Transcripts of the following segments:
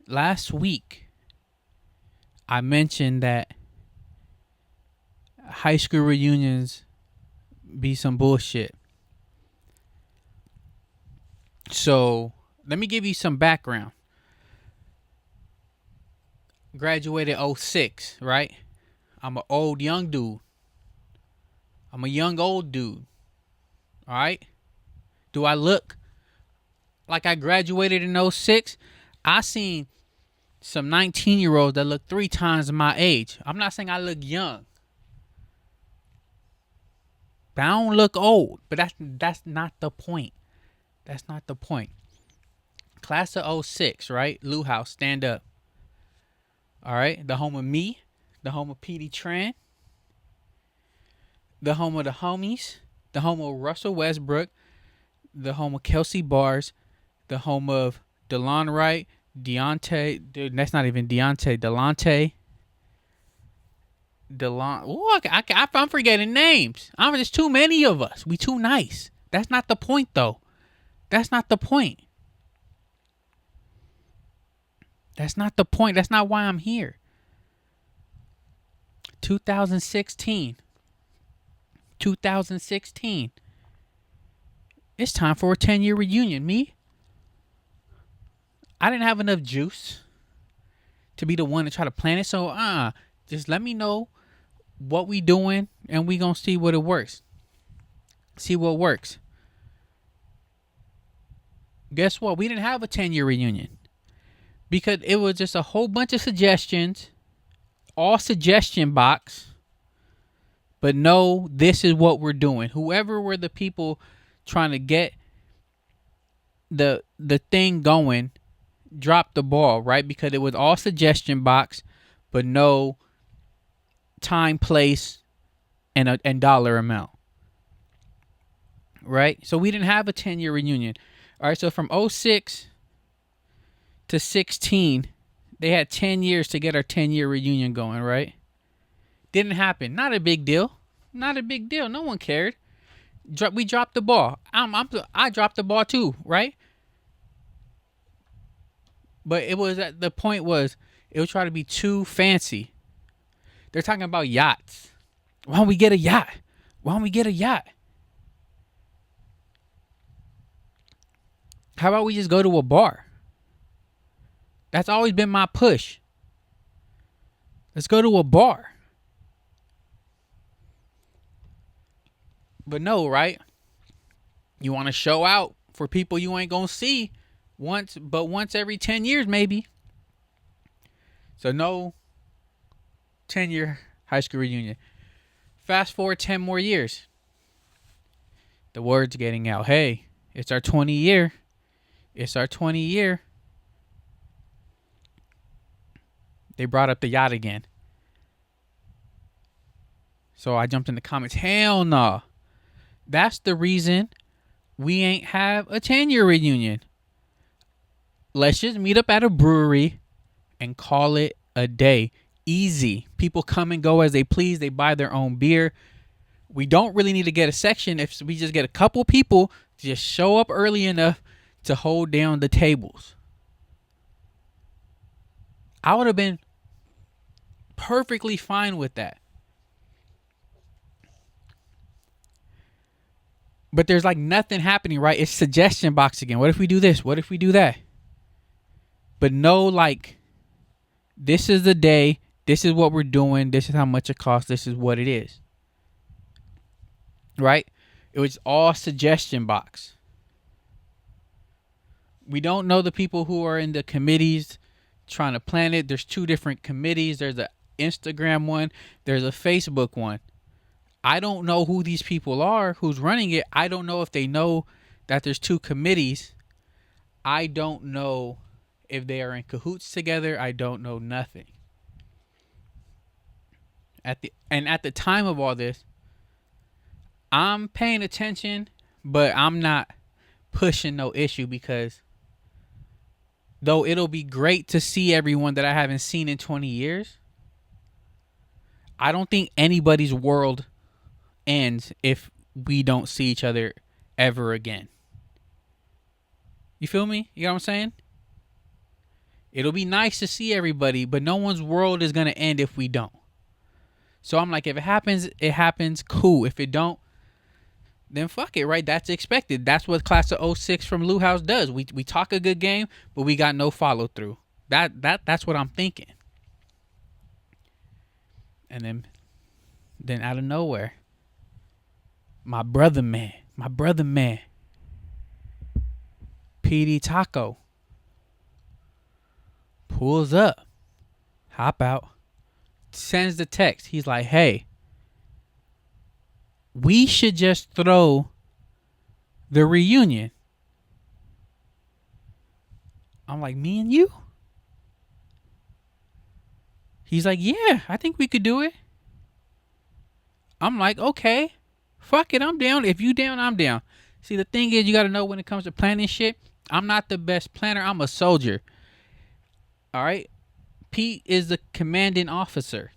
Last week, I mentioned that high school reunions be some bullshit. So, let me give you some background. Graduated '06, right? I'm an old young dude. I'm a young old dude. All right? Do I look like I graduated in '06? I seen some 19-year-olds that look 3 times my age. I'm not saying I look young, but I don't look old. But that's not the point. That's not the point. Class of '06, right? Lou House, stand up. All right? The home of me, the home of Petey Tran, the home of the homies, the home of Russell Westbrook, the home of Kelsey Bars, the home of DeLon Wright, Deontay. Dude, that's not even Deontay. DeLon. Ooh, I'm forgetting names. There's too many of us. We too nice. That's not the point, though. That's not the point. That's not the point. That's not why I'm here. 2016. 2016. It's time for a 10-year reunion. Me? I didn't have enough juice to be the one to try to plan it. So, just let me know what we doing and we gonna see what it works. See what works. Guess what? We didn't have a 10-year reunion because it was just a whole bunch of suggestions, all suggestion box, but no, this is what we're doing. Whoever were the people trying to get the thing going dropped the ball, right? Because it was all suggestion box, but no time, place, and dollar amount. Right? So we didn't have a 10-year reunion. All right, so from '06 to 16, they had 10 years to get our 10-year reunion going, right? Didn't happen. Not a big deal. Not a big deal. No one cared. We dropped the ball. I dropped the ball too, right? But the point was it was trying to be too fancy. They're talking about yachts. Why don't we get a yacht? Why don't we get a yacht? How about we just go to a bar? That's always been my push. Let's go to a bar. But no, right? You want to show out for people you ain't going to see once every 10 years maybe. So no 10-year high school reunion. Fast forward 10 more years. The word's getting out. Hey, it's our 20 year. It's our 20 year. They brought up the yacht again. So I jumped in the comments. Hell no. That's the reason we ain't have a 10-year reunion. Let's just meet up at a brewery and call it a day. Easy. People come and go as they please. They buy their own beer. We don't really need to get a section if we just get a couple people to just show up early enough to hold down the tables. I would have been perfectly fine with that. But there's like nothing happening, right? It's suggestion box again. What if we do this? What if we do that? But no, like, this is the day. This is what we're doing. This is how much it costs. This is what it is. Right? It was all suggestion box. We don't know the people who are in the committees trying to plan it. There's 2 different committees. There's an Instagram one. There's a Facebook one. I don't know who these people are, who's running it. I don't know if they know that there's 2 committees. I don't know if they are in cahoots together. I don't know nothing. At the time of all this, I'm paying attention, but I'm not pushing no issue because though it'll be great to see everyone that I haven't seen in 20 years, I don't think anybody's world ends if we don't see each other ever again. You feel me? You know what I'm saying? It'll be nice to see everybody, but no one's world is gonna end if we don't. So I'm like, if it happens, it happens. Cool. If it don't, then fuck it, right? That's expected. That's what class of '06 from Lou House does. We talk a good game, but we got no follow through. That's what I'm thinking. And then out of nowhere, my brother man, PD Taco pulls up, hop out, sends the text. He's like, hey, we should just throw the reunion. I'm like, me and you? He's like, yeah, I think we could do it. I'm like, okay, fuck it, I'm down. If you down, I'm down. See, the thing is, you got to know when it comes to planning shit, I'm not the best planner. I'm a soldier. All right? Pete is the commanding officer.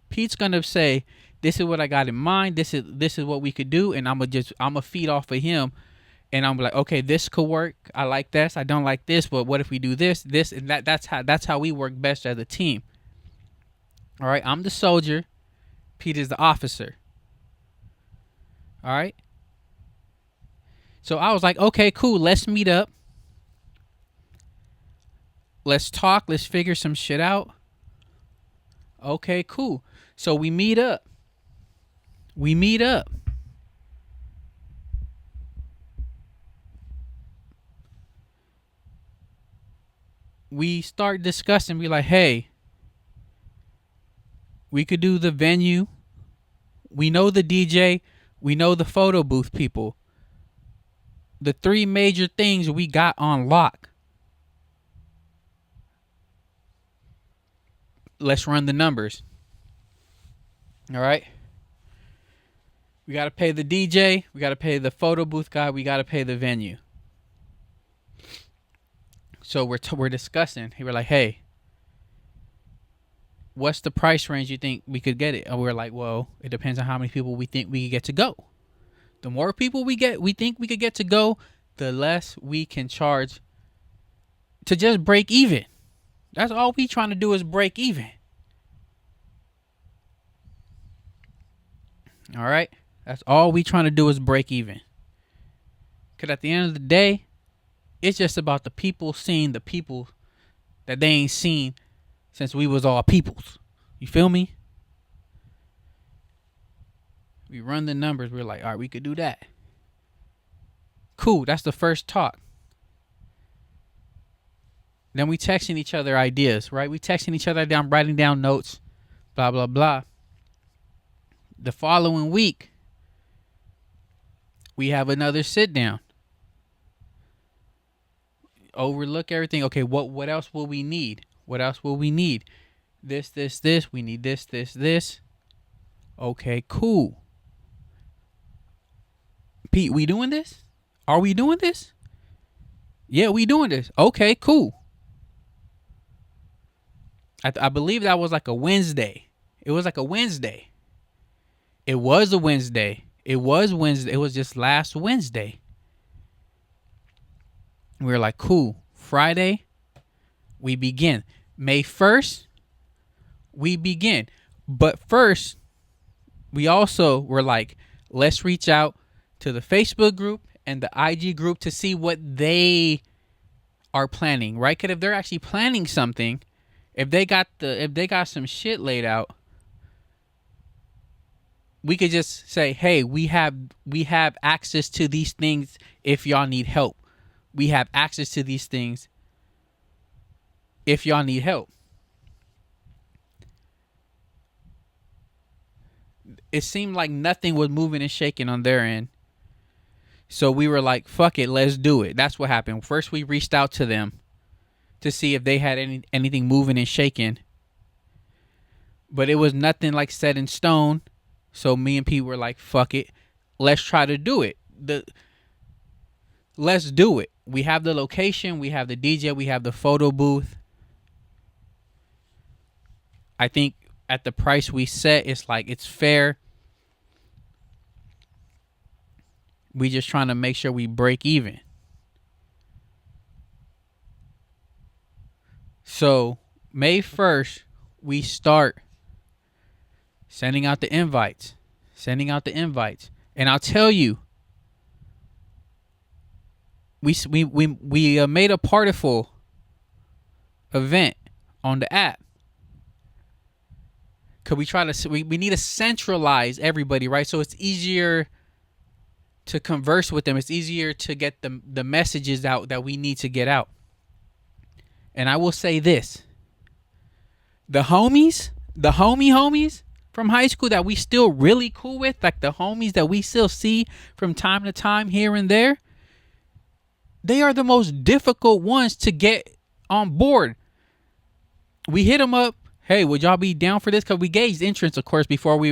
Pete's going to say, this is what I got in mind. This is what we could do. And I'm going to feed off of him. And I'm like, okay, this could work. I like this. I don't like this. But what if we do this, and that? That's how we work best as a team. All right? I'm the soldier. Pete is the officer. All right? So I was like, okay, cool. Let's meet up. Let's talk. Let's figure some shit out. Okay, cool. So we meet up. We start discussing. Be like, hey, we could do the venue. We know the DJ. We know the photo booth people. The three major things we got on lock. Let's run the numbers. All right. We got to pay the DJ. We got to pay the photo booth guy. We got to pay the venue. So we're discussing. We're like, hey, what's the price range you think we could get it? And we're like, well, it depends on how many people we think we could get to go. The more people we think we could get to go, the less we can charge to just break even. That's all we trying to do is break even. All right? That's all we trying to do is break even. Because at the end of the day, it's just about the people seeing the people that they ain't seen since we was all peoples. You feel me? We run the numbers. We're like, all right, we could do that. Cool. That's the first talk. Then we texting each other ideas, right? We texting each other down, writing down notes, blah, blah, blah. The following week, we have another sit down. Overlook everything. Okay, what else will we need? What else will we need? This. We need this. Okay, cool. Pete, we doing this? Are we doing this? Yeah, we doing this. Okay, cool. I believe that was like a Wednesday. It was like a Wednesday. It was a Wednesday. It was Wednesday. It was just last Wednesday. We were like, cool. Friday, we begin. May 1st, we begin. But first, we also were like, let's reach out to the Facebook group and the IG group to see what they are planning, right? Because if they're actually planning something, if they got some shit laid out, we could just say, hey, we have access to these things if y'all need help. We have access to these things if y'all need help. It seemed like nothing was moving and shaking on their end. So we were like, fuck it, let's do it. That's what happened. First, we reached out to them to see if they had anything moving and shaking. But it was nothing like set in stone. So me and Pete were like, fuck it. Let's try to do it. Let's do it. We have the location. We have the DJ. We have the photo booth. I think at the price we set, it's fair. We just trying to make sure we break even. So May 1st, we start sending out the invites. And I'll tell you, we made a Partiful event on the app. Cause we need to centralize everybody, right? So it's easier to converse with them. It's easier to get the messages out that we need to get out. And I will say this: the homies from high school that we still really cool with, like the homies that we still see from time to time here and there, they are the most difficult ones to get on board. We hit them up. Hey, would y'all be down for this? Because we gauged interest, of course, before we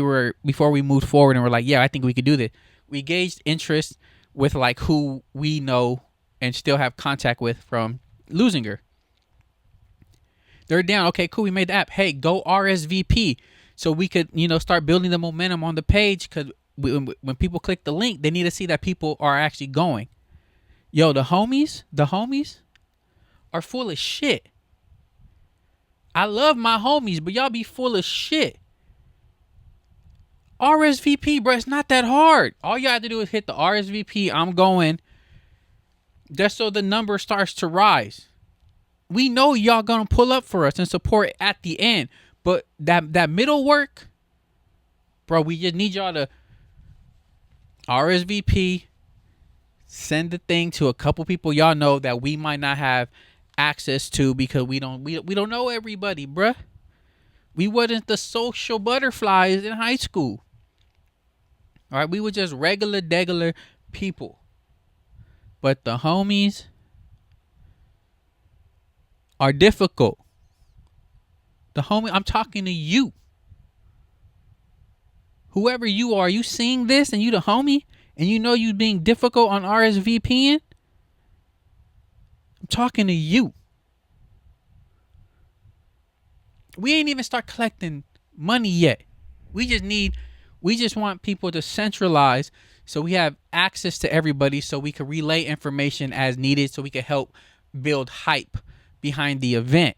moved forward, and we're like, yeah, I think we could do this. We gauged interest with like who we know and still have contact with from Lusinger. They're down. Okay, cool. We made the app. Hey, go RSVP so we could, start building the momentum on the page. Because when people click the link, they need to see that people are actually going. Yo, the homies are full of shit. I love my homies, but y'all be full of shit. RSVP, bro, it's not that hard. All you have to do is hit the RSVP. I'm going. Just so the number starts to rise. We know y'all gonna pull up for us and support at the end. But that middle work, bro, we just need y'all to RSVP, send the thing to a couple people y'all know that we might not have access to because we don't know everybody, bruh. We wasn't the social butterflies in high school. All right, we were just regular people. But the homies are difficult. I'm talking to you. Whoever you are, you seeing this and you the homie and you know you being difficult on RSVPing? I'm talking to you. We ain't even start collecting money yet. We just want people to centralize so we have access to everybody so we can relay information as needed so we can help build hype behind the event.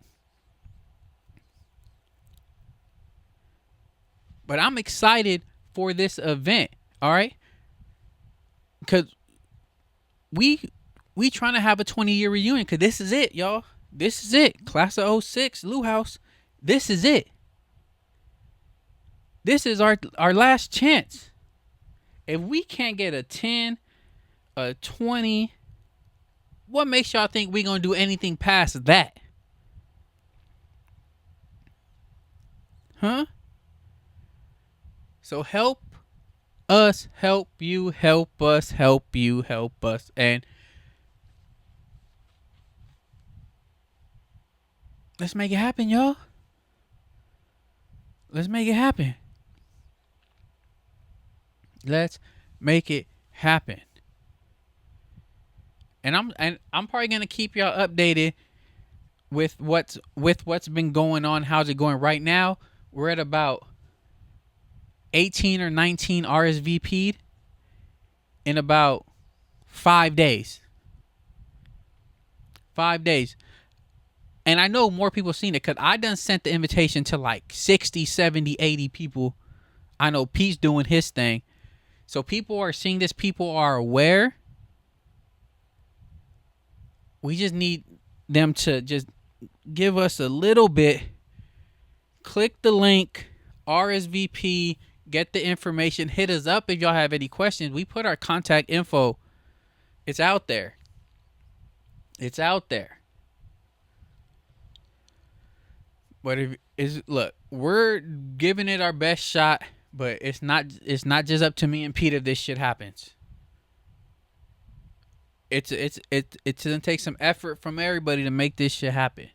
But I'm excited for this event, all right? Because we trying to have a 20-year reunion because this is it, y'all. This is it. Class of 06, Lou House. This is it. This is our last chance. If we can't get a 10, a 20, what makes y'all think we're going to do anything past that? Huh? So help us, help you, help us, help you, help us. And let's make it happen, y'all. Let's make it happen. Let's make it happen. And I'm probably gonna keep y'all updated with what's been going on. How's it going right now? We're at about 18 or 19 RSVP'd in about 5 days. 5 days. And I know more people seen it because I done sent the invitation to like 60, 70, 80 people. I know Pete's doing his thing. So people are seeing this. People are aware. We just need them to just give us a little bit. Click the link, RSVP, get the information. Hit us up if y'all have any questions. We put our contact info. It's out there. It's out there. But look, we're giving it our best shot, but it's not just up to me and Pete if this shit happens. It's gonna take some effort from everybody to make this shit happen.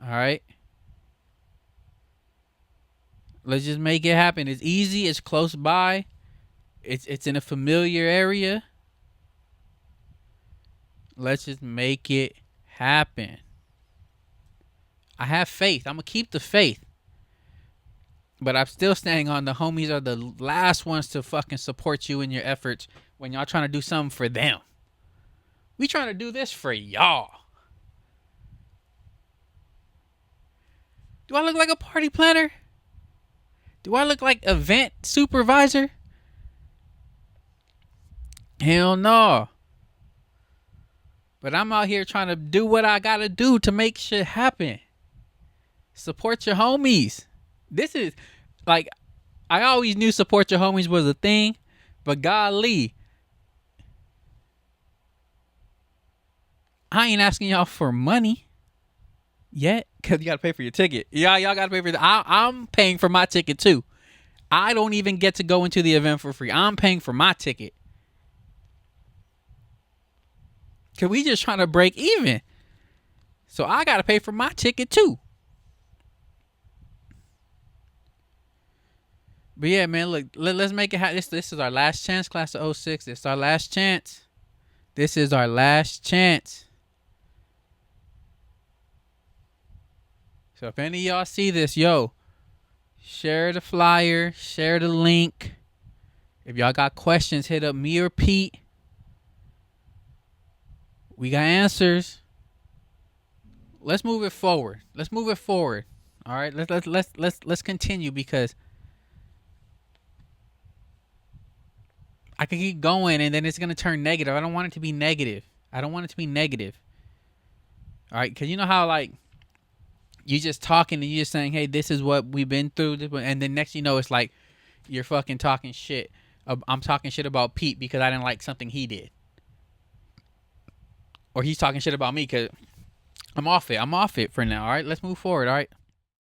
All right? Let's just make it happen. It's easy, it's close by. It's in a familiar area. Let's just make it happen. I have faith. I'm going to keep the faith. But I'm still standing on the homies are the last ones to fucking support you in your efforts when y'all trying to do something for them. We trying to do this for y'all. Do I look like a party planner? Do I look like event supervisor? Hell no. But I'm out here trying to do what I gotta do to make shit happen. Support your homies. This is like, I always knew support your homies was a thing, but golly, I ain't asking y'all for money yet, because you gotta pay for your ticket. Y'all gotta pay for the. I'm paying for my ticket too. I don't even get to go into the event for free. I'm paying for my ticket. Cause we just trying to break even. So I gotta pay for my ticket too. But yeah, man, look, let's make it happen. This is our last chance, class of 06. This is our last chance. This is our last chance. So if any of y'all see this, yo, share the flyer, share the link. If y'all got questions, hit up me or Pete. We got answers. Let's move it forward. Let's move it forward. All right, let's continue, because I can keep going and then it's gonna turn negative. I don't want it to be negative. I don't want it to be negative. All right, because you know how like you just talking and you just saying, hey, this is what we've been through, and then next you know it's like you're fucking talking shit. I'm talking shit about Pete because I didn't like something he did, or he's talking shit about me because I'm off it. I'm off it for now. All right, let's move forward. All right.